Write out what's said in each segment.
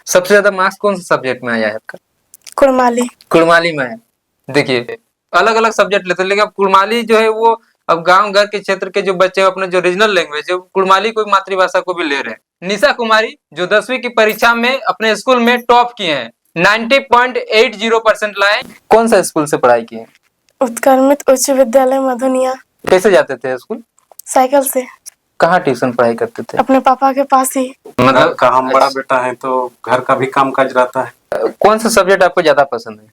सबसे ज्यादा मार्क्स कौन सा सब्जेक्ट में आया है आपका? कुड़माली। कुड़माली में है। देखिए अलग अलग सब्जेक्ट लेते हैं, लेकिन अब कुड़माली जो है वो अब गांव घर के क्षेत्र के जो बच्चे अपने जो रीजनल लैंग्वेज है कुड़माली को मातृभाषा को भी ले रहे हैं। निशा कुमारी जो 10वीं की परीक्षा में अपने स्कूल में टॉप किए हैं, 90.80% लाए। कौन सा स्कूल से पढ़ाई किए? उत्क्रमित उच्च विद्यालय मधुनिया। कैसे जाते थे स्कूल? साइकिल से। कहाँ ट्यूशन पढ़ाई करते थे? अपने पापा के पास ही। मतलब का हम बड़ा बेटा है तो घर का भी काम काज रहता है। कौन सा सब्जेक्ट आपको ज्यादा पसंद है?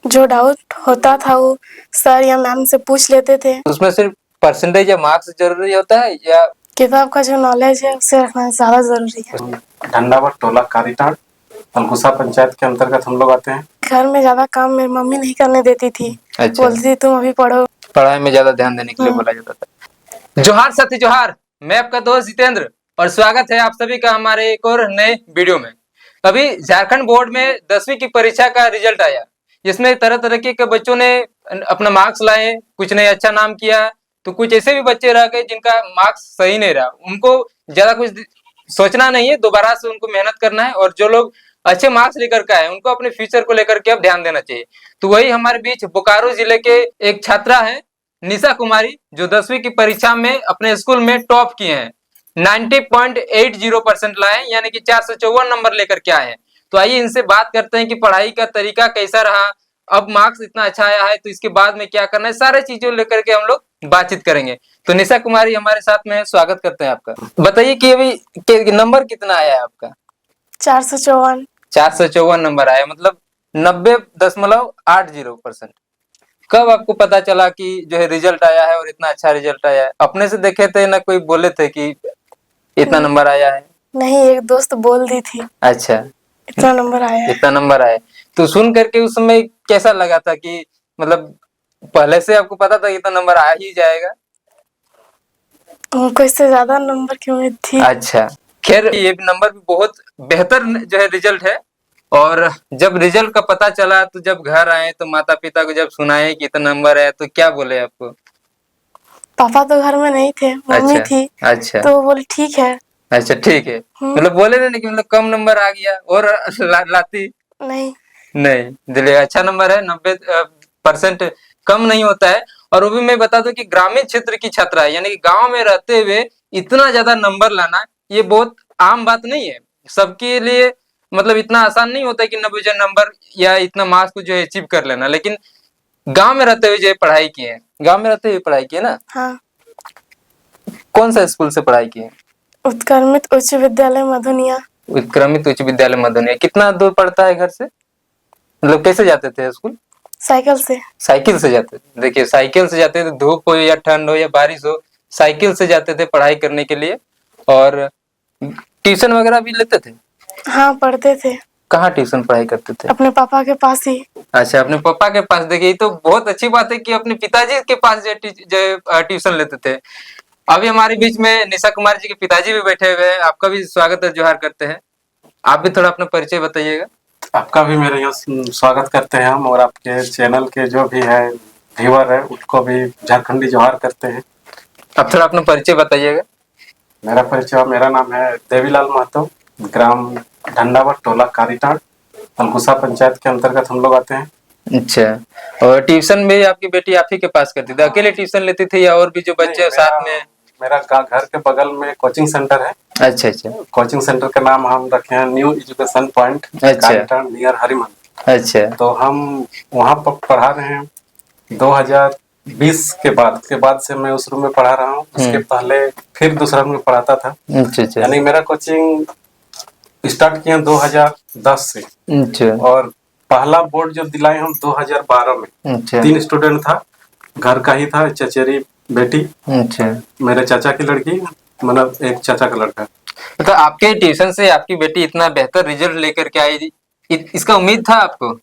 जो डाउट होता था वो सर या मैम से पूछ लेते थे। उसमें सिर्फ परसेंटेज या मार्क्स जरूरी होता है या किताब का जो नॉलेज है उसे रखना ज्यादा जरूरी है। ढंडावर टोला कारीटाड़ अलगुसा पंचायत के अंतर्गत हम लोग आते हैं। घर में ज्यादा काम मेरी मम्मी नहीं करने देती थी। अच्छा। बोलती थी तुम अभी पढ़ो। पढ़ाई में ज्यादा ध्यान देने के लिए बोला जाता था। जोहार साथी जोहार, मैं आपका दोस्त जितेंद्र और स्वागत है आप सभी का हमारे एक और नए वीडियो में। अभी झारखंड बोर्ड में 10वीं की परीक्षा का रिजल्ट आया, जिसमें तरह तरह के बच्चों ने अपना मार्क्स लाए, कुछ ने अच्छा नाम किया तो कुछ ऐसे भी बच्चे रह गए जिनका मार्क्स सही नहीं रहा। उनको ज्यादा कुछ सोचना नहीं है, दोबारा से उनको मेहनत करना है और जो लोग अच्छे मार्क्स लेकर के आए उनको अपने फ्यूचर को लेकर के अब ध्यान देना चाहिए। तो वही हमारे बीच बोकारो जिले के एक छात्रा है निशा कुमारी जो 10वीं की परीक्षा में अपने स्कूल में टॉप किए हैं, 90.80% लाए, यानी कि 454 नंबर लेकर के आए हैं। तो आइए इनसे बात करते हैं कि पढ़ाई का तरीका कैसा रहा, अब मार्क्स इतना अच्छा आया है तो इसके बाद में क्या करना है, सारे चीजों लेकर के हम लोग बातचीत करेंगे। तो निशा कुमारी हमारे साथ में है, स्वागत करते हैं आपका। बताइए कि अभी नंबर कितना आया है आपका? 454। 454 नंबर आया, मतलब 90.80%। कब आपको पता चला कि जो है रिजल्ट आया है और इतना अच्छा रिजल्ट आया है? अपने से देखे थे ना कोई बोले थे कि इतना नंबर आया है? नहीं, एक दोस्त बोल दी थी। अच्छा, इतना नंबर आया है। इतना नंबर आया तो सुन करके उस समय कैसा लगा था कि मतलब पहले से आपको पता था इतना नंबर आ ही जाएगा? उनको इससे ज्यादा नंबर की उम्मीद थी। अच्छा, खैर ये नंबर भी बहुत बेहतर जो है रिजल्ट है। और जब रिजल्ट का पता चला तो जब घर आए तो माता पिता को जब सुनाए कि इतना नंबर है तो क्या बोले आपको? पापा तो घर में नहीं थे, मम्मी थी। अच्छा तो वो बोले ठीक है। अच्छा ठीक है, मतलब बोले नहीं कि मतलब कम नंबर आ गया और लाती? नहीं दिले, अच्छा नंबर है, 90% कम नहीं होता है। और वो भी मैं बता दूं कि ग्रामीण क्षेत्र की छात्रा है, यानी कि गांव में रहते हुए इतना ज्यादा नंबर लाना ये बहुत आम बात नहीं है। सबके लिए मतलब इतना आसान नहीं होता है कि 90 नंबर या इतना मार्क्स को जो है अचीव कर लेना, लेकिन गांव में रहते हुए जो है पढ़ाई किए हैं, गांव में रहते हुए पढ़ाई किए ना? हाँ। कौन सा स्कूल से पढ़ाई किए? उत्क्रमित उच्च विद्यालय मधुनिया। उत्क्रमित उच्च विद्यालय मधुनिया कितना दूर पड़ता है घर से? मतलब कैसे जाते थे स्कूल? साइकिल से। साइकिल से जाते थे। देखिए साइकिल से जाते थे, धूप हो या ठंड हो या बारिश हो, साइकिल से जाते थे पढ़ाई करने के लिए। और ट्यूशन वगैरह भी लेते थे? हाँ, पढ़ते थे। कहाँ ट्यूशन पढ़ाई करते थे? अपने पापा के पास ही। अच्छा, अपने पापा के पास। देखिए तो बहुत अच्छी बात है कि अपने पिताजी के पास जो ट्यूशन लेते थे। अभी हमारे बीच में निशा कुमार जी के पिताजी भी बैठे हुए हैं, आपका भी स्वागत है, जोहार करते हैं। आप भी थोड़ा अपना परिचय बताइएगा। आपका भी मेरे यहाँ स्वागत करते हैं हम, और आपके चैनल के जो भी है व्यूअर है उसको भी झारखंडी जोहार करते हैं। आप थोड़ा अपना परिचय बताइएगा। मेरा नाम है देवीलाल महतो, ग्राम ढंडावर टोला कारीटाड़ अलगुसा पंचायत के अंतर्गत हम लोग आते हैं। अच्छा, और ट्यूशन भी आपकी बेटी आप ही के पास करती थी? अकेले ट्यूशन लेती थी या और भी जो बच्चे साथ में? मेरा घर के बगल में कोचिंग सेंटर है। अच्छा अच्छा। कोचिंग सेंटर का नाम हम रखे हैं न्यू एजुकेशन पॉइंट, अच्छा नियर हरिमन। अच्छा। तो हम वहाँ पर पढ़ा रहे हैं 2020 के बाद से मैं उस रूम में पढ़ा रहा हूँ। उसके पहले फिर दूसरा रूम में पढ़ाता था। अच्छा अच्छा। यानी मेरा कोचिंग स्टार्ट किया 2010 से। अच्छा। और पहला बोर्ड जो दिलाए हम 2012 में। अच्छा। 3 स्टूडेंट था, घर का ही था, चचेरी बेटी, अच्छा, मेरे चाचा की लड़की, मतलब एक चाचा का लड़का। तो आपके ट्यूशन से आपकी बेटी इतना बेहतर रिजल्ट लेकर के आई, इसका उम्मीद था आपको?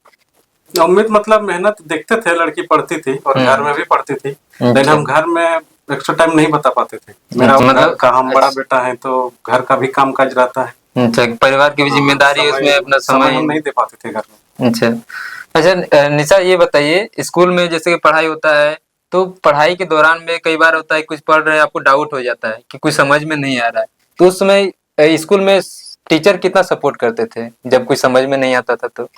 उम्मीद मतलब मेहनत देखते थे, लड़की पढ़ती थी और घर में भी पढ़ती थी, लेकिन हम घर में एक्स्ट्रा टाइम नहीं बता पाते थे। मेरा मतलब का हम बड़ा बेटा है तो घर का भी काम काज रहता है। अच्छा, परिवार की भी जिम्मेदारी, उसमें अपना समय हम नहीं दे पाते थे घर में। अच्छा अच्छा। निशा ये बताइए, स्कूल में जैसे कि पढ़ाई होता है तो पढ़ाई के दौरान में कई बार होता है कुछ पढ़ रहे हैं आपको डाउट हो जाता है कि कुछ समझ में नहीं आ रहा है, तो उस समय स्कूल में टीचर कितना सपोर्ट करते थे जब कुछ समझ में नहीं आता था तो?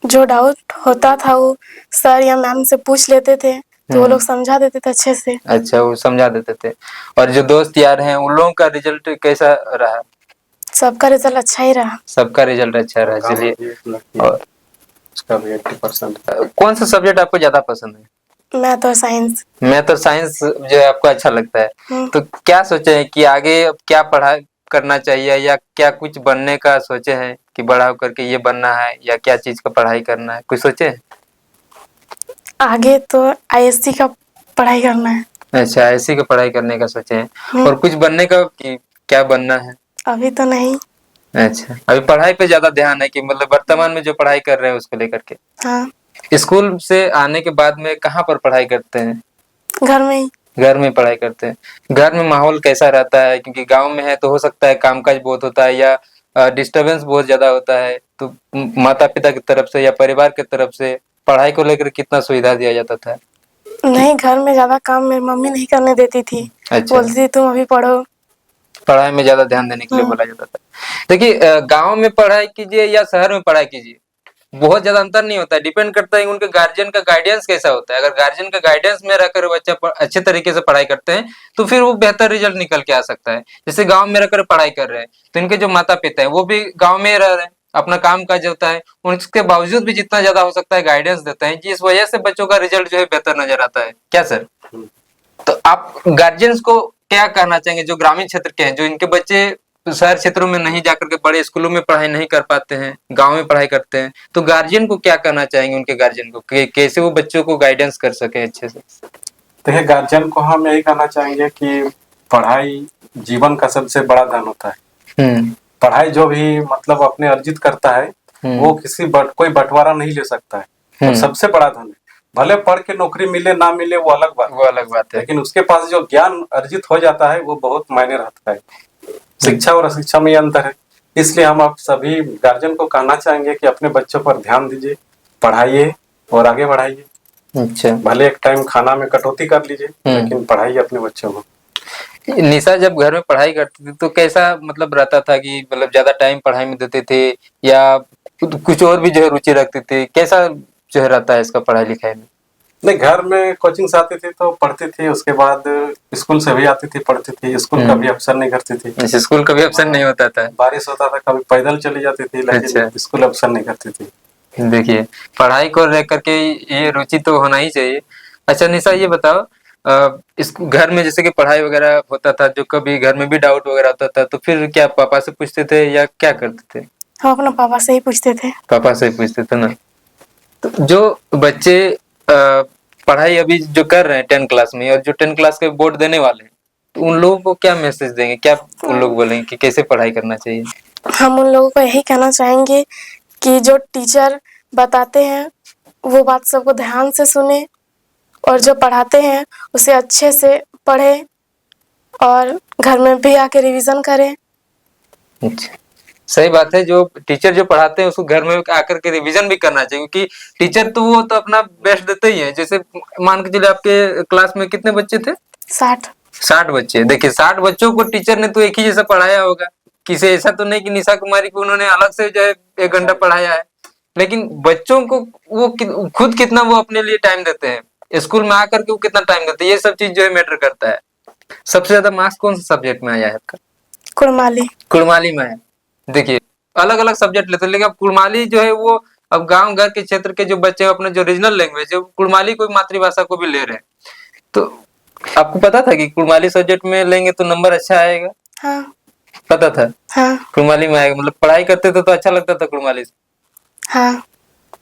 जो डाउट होता था वो सर या मैम से पूछ लेते थे, तो वो लोग समझा देते थे अच्छे से। अच्छा, वो समझा देते थे। और जो दोस्त यार हैं उन लोगों का रिजल्ट कैसा रहा? सबका रिजल्ट अच्छा ही रहा। सबका रिजल्ट अच्छा रहा, चलिए। और उसका भी 80%। कौन सा सब्जेक्ट आपको ज्यादा पसंद है? मैथ और साइंस। मैथ और साइंस जो है आपको अच्छा लगता है। तो क्या सोचे हैं कि आगे अब क्या पढ़ाई करना चाहिए, या क्या कुछ बनने का सोचे हैं कि बड़ा होकर के ये बनना है, या क्या चीज का पढ़ाई करना है, कुछ सोचे हैं? आगे तो आईएससी का पढ़ाई करना है। अच्छा, ऐसी का पढ़ाई करने का सोचे हैं। और कुछ बनने का कि क्या बनना है? अभी तो नहीं। अच्छा, अभी पढ़ाई पे ज्यादा ध्यान है कि मतलब वर्तमान में जो पढ़ाई कर रहे हैं उसको लेकर के। हाँ, स्कूल से आने के बाद में कहाँ पर पढ़ाई करते हैं? घर में ही। घर में पढ़ाई करते हैं। घर में माहौल कैसा रहता है? क्योंकि गांव में है तो हो सकता है कामकाज बहुत होता है, या डिस्टरबेंस बहुत ज्यादा होता है, तो माता पिता की तरफ से या परिवार की तरफ से पढ़ाई को लेकर कितना सुविधा दिया जाता था? नहीं, घर में ज्यादा काम मेरी मम्मी नहीं करने देती थी। अच्छा, बोलती थी तुम अभी पढ़ो। पढ़ाई में ज्यादा ध्यान देने के लिए बोला जाता था। देखिए, गांव में पढ़ाई कीजिए या शहर में पढ़ाई कीजिए, बहुत ज्यादा अंतर नहीं होता है। डिपेंड करता है उनके गार्जियन का गाइडेंस कैसा होता है। अगर गार्जियन का गाइडेंस में रहकर बच्चा अच्छे तरीके से पढ़ाई करते हैं तो फिर वो बेहतर रिजल्ट निकल के आ सकता है। जैसे गांव में रहकर पढ़ाई कर रहे हैं तो इनके जो माता पिता हैं वो भी गांव में रह रहे हैं, अपना काम काज होता है, उसके बावजूद भी जितना ज्यादा हो सकता है गाइडेंस देते हैं, जिस वजह से बच्चों का रिजल्ट जो है बेहतर नजर आता है। क्या सर? तो आप गार्जियंस को क्या कहना चाहेंगे जो ग्रामीण क्षेत्र के हैं, जो इनके बच्चे शहर क्षेत्रों में नहीं जाकर के बड़े स्कूलों में पढ़ाई नहीं कर पाते हैं, गांव में पढ़ाई करते हैं, तो गार्जियन को क्या कहना चाहेंगे, उनके गार्जियन को कैसे वो बच्चों को गाइडेंस कर सके अच्छे से? देखिए, गार्जियन को हम यही कहना चाहेंगे कि पढ़ाई जीवन का सबसे बड़ा धन होता है। पढ़ाई जो भी मतलब अपने अर्जित करता है वो कोई बंटवारा नहीं ले सकता है, तो सबसे बड़ा धन है। भले पढ़ के नौकरी मिले ना मिले वो अलग बात है, लेकिन उसके पास जो ज्ञान अर्जित हो जाता है वो बहुत मायने रखता है। शिक्षा और अशिक्षा में ये अंतर है। इसलिए हम आप सभी गार्जियन को कहना चाहेंगे कि अपने बच्चों पर ध्यान दीजिए, पढ़ाइए और आगे बढ़ाइए। अच्छा, भले एक टाइम खाना में कटौती कर लीजिए, लेकिन पढ़ाइए अपने बच्चों को। निशा जब घर में पढ़ाई करती थी तो कैसा मतलब रहता था कि मतलब ज्यादा टाइम पढ़ाई में देते थे, या कुछ और भी जो है रुचि रखते थे? कैसा जो है रहता है इसका पढ़ाई लिखाई में? नहीं, घर में कोचिंग से आती थी तो पढ़ती थी, उसके बाद स्कूल से भी आती थी पढ़ती थी। स्कूल का भी अवसर नहीं करती थी। स्कूल का भी अवसर नहीं होता था। बारिश होता था, कभी पैदल चली जाती थी, लेकिन स्कूल अवसर नहीं करती थी। देखिए, पढ़ाई को लेकर के ये रुचि तो होना ही चाहिए। अच्छा निशा, ये बताओ, इस घर में जैसे कि पढ़ाई वगैरह होता था, जो कभी घर में भी डाउट वगैरह होता था तो फिर क्या पापा से पूछते थे या क्या करते थे? हम अपना पापा से ही पूछते थे। पापा से ही पूछते थे ना। तो जो बच्चे पढ़ाई अभी जो कर रहे हैं 10 क्लास में, और जो 10 क्लास के बोर्ड देने वाले हैं, तो उन लोगों को क्या मैसेज देंगे, क्या उन लोग बोलेंगे कि कैसे पढ़ाई करना चाहिए? हम उन लोगों को यही कहना चाहेंगे कि जो टीचर बताते हैं वो बात सबको ध्यान से सुने, और जो पढ़ाते हैं उसे अच्छे से पढ़े, और घर में भी आके रिवीजन करें। अच्छा, सही बात है। जो टीचर जो पढ़ाते हैं उसको घर में आकर के रिवीजन भी करना चाहिए, क्योंकि टीचर तो वो तो अपना बेस्ट देते ही है। जैसे मान के चलिए आपके क्लास में कितने बच्चे थे? 60 बच्चे। देखिए, 60 बच्चों को टीचर ने तो एक ही जैसा पढ़ाया होगा। किसी ऐसा तो नहीं कि निशा कुमारी को उन्होंने अलग से जो है 1 घंटा पढ़ाया है, लेकिन बच्चों को वो खुद कितना वो अपने लिए टाइम देते हैं, स्कूल में आकर के वो कितना टाइम देते हैं, ये सब चीज जो है मैटर करता है। सबसे ज्यादा मार्क्स कौन सा सब्जेक्ट में आया है आपका? कुड़माली में है। देखिए, अलग अलग सब्जेक्ट लेते हैं, लेकिन अब कुड़माली जो है वो अब गांव घर के क्षेत्र के जो बच्चे अपने जो रीजनल लैंग्वेज है कुड़माली को मातृभाषा को भी ले रहे हैं। तो आपको पता था कि कुड़माली सब्जेक्ट में लेंगे तो नंबर अच्छा आएगा? हाँ। पता था? हाँ। कुड़माली में आएगा, मतलब पढ़ाई करते थे तो अच्छा लगता था कुड़माली से? हाँ।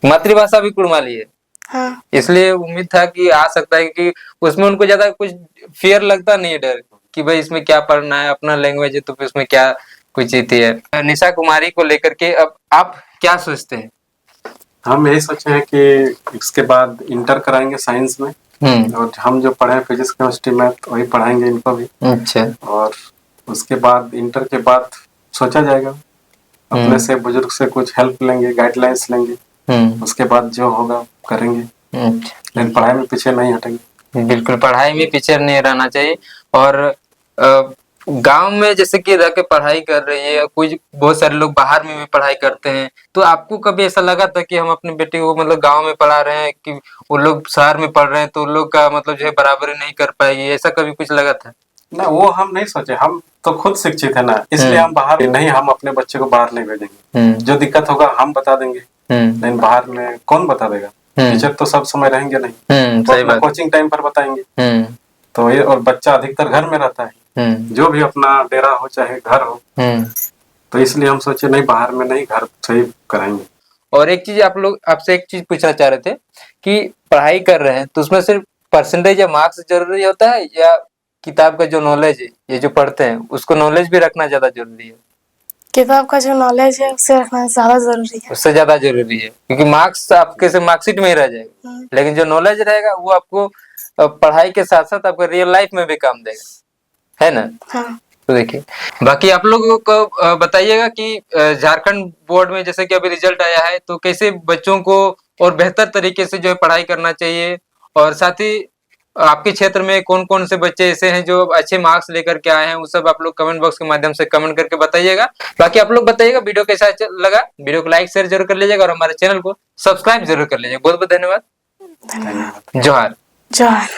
मातृभाषा भी कुड़माली है। हाँ। इसलिए उम्मीद था कि आ सकता है, कि उसमें उनको ज्यादा कुछ फियर लगता नहीं है, डर कि भाई इसमें क्या पढ़ना है, अपना लैंग्वेज है तो फिर उसमें क्या कुछ चीज है। निशा कुमारी को लेकर के अब आप क्या सोचते हैं? हम यही सोचे हैं कि इसके बाद इंटर कराएंगे साइंस में, और हम जो पढ़े फिजिक्स केमिस्ट्री मैथ वही पढ़ाएंगे इनको भी। अच्छा। और उसके बाद इंटर के बाद सोचा जाएगा, अपने से बुजुर्ग से कुछ हेल्प लेंगे, गाइडलाइंस लेंगे, उसके बाद जो होगा करेंगे। लेकिन पढ़ाई में पीछे नहीं हटेंगे। बिल्कुल, पढ़ाई में पीछे नहीं रहना चाहिए। और गांव में जैसे कि रह के पढ़ाई कर रही है, कुछ बहुत सारे लोग बाहर में भी पढ़ाई करते हैं, तो आपको कभी ऐसा लगा था कि हम अपने बेटे को मतलब गांव में पढ़ा रहे हैं कि वो लोग शहर में पढ़ रहे हैं तो उन लोग का मतलब जो है बराबरी नहीं कर पाएगी, ऐसा कभी कुछ लगा था? ना, वो हम नहीं सोचे, हम तो खुद शिक्षित है ना, इसलिए हम बाहर नहीं, हम अपने बच्चे को बाहर नहीं भेजेंगे। जो दिक्कत होगा हम बता देंगे, लेकिन बाहर में कौन बता देगा? टीचर तो सब समय रहेंगे नहीं, तो अपना कोचिंग टाइम पर बताएंगे। तो ये, और बच्चा अधिकतर घर में रहता है, जो भी अपना डेरा हो चाहे घर हो, तो इसलिए हम सोचे नहीं, बाहर में नहीं, घर से ही कराएंगे। और एक चीज आप लोग, आपसे एक चीज पूछना चाह रहे थे कि पढ़ाई कर रहे हैं तो उसमें सिर्फ परसेंटेज या मार्क्स जरूरी होता है, या किताब का जो नॉलेज है, ये जो पढ़ते हैं उसको नॉलेज भी रखना ज्यादा जरूरी है? किताब का जो नॉलेज है उससे रखना ज्यादा जरूरी है। उससे ज्यादा जरूरी है, क्योंकि मार्क्स आपके से मार्कशीट में ही रह जाएगा, लेकिन जो नॉलेज रहेगा वो आपको पढ़ाई के साथ साथ आपको रियल लाइफ में भी काम देगा, है ना? हाँ। तो देखिए, बाकी आप लोगों को बताइएगा कि झारखंड बोर्ड में जैसे कि अभी रिजल्ट आया है, तो कैसे बच्चों को और बेहतर तरीके से जो है पढ़ाई करना चाहिए, और साथ ही आपके क्षेत्र में कौन कौन से बच्चे ऐसे हैं जो अच्छे मार्क्स लेकर के आए हैं, वो सब आप लोग कमेंट बॉक्स के माध्यम से कमेंट करके बताइएगा। बाकी आप लोग बताइएगा वीडियो कैसा लगा, वीडियो को लाइक शेयर जरूर कर लीजिएगा और हमारे चैनल को सब्सक्राइब जरूर कर लीजिएगा। बहुत बहुत धन्यवाद। जोहार। जोहार।